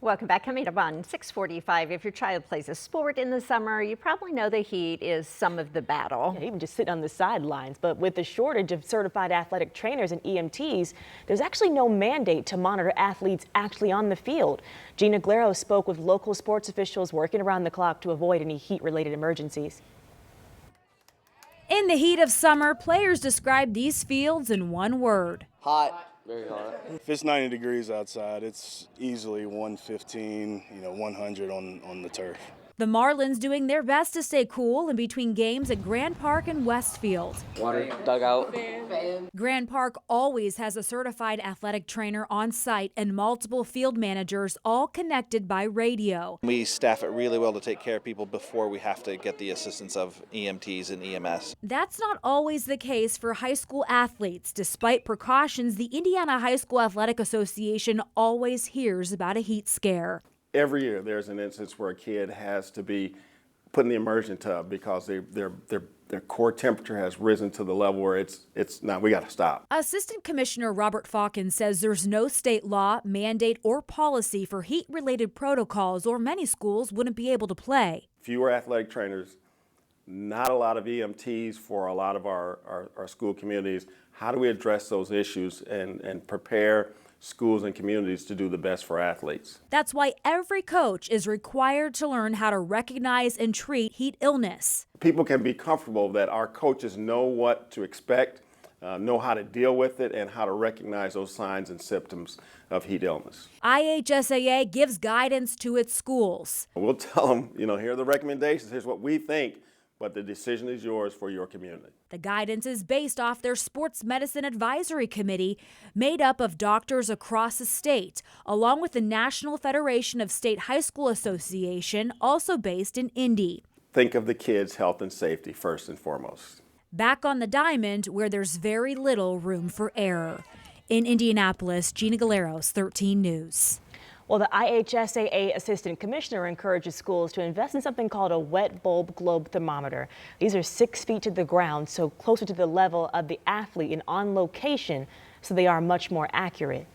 Welcome back. Coming up on 6:45, if your child plays a sport in the summer, you probably know the heat is some of the battle. Yeah, even just sitting on the sidelines. But with the shortage of certified athletic trainers and EMTs, there's actually no mandate to monitor athletes actually on the field. Gina Glero spoke with local sports officials working around the clock to avoid any heat-related emergencies. In the heat of summer, players describe these fields in one word. Hot. Very hot. If it's 90 degrees outside, it's easily 115, 100 on the turf. The Marlins doing their best to stay cool in between games at Grand Park and Westfield. Water, dugout. Grand Park always has a certified athletic trainer on site and multiple field managers, all connected by radio. We staff it really well to take care of people before we have to get the assistance of EMTs and EMS. That's not always the case for high school athletes. Despite precautions, the Indiana High School Athletic Association always hears about a heat scare. Every year there's an instance where a kid has to be put in the immersion tub because their core temperature has risen to the level where it's now we got to stop. Assistant Commissioner Robert Falcon says there's no state law, mandate, or policy for heat-related protocols, or many schools wouldn't be able to play. Fewer athletic trainers, not a lot of EMTs for a lot of our school communities. How do we address those issues and prepare schools and communities to do the best for athletes? That's why every coach is required to learn how to recognize and treat heat illness. People can be comfortable that our coaches know what to expect, know how to deal with it, and how to recognize those signs and symptoms of heat illness. IHSAA gives guidance to its schools. We'll tell them, here are the recommendations, here's what we think, but the decision is yours for your community. The guidance is based off their Sports Medicine Advisory Committee, made up of doctors across the state, along with the National Federation of State High School Association, also based in Indy. Think of the kids' health and safety first and foremost. Back on the diamond, where there's very little room for error. In Indianapolis, Gina Galeros, 13 News. Well, the IHSAA Assistant Commissioner encourages schools to invest in something called a wet bulb globe thermometer. These are 6 feet to the ground, so closer to the level of the athlete and on location, so they are much more accurate.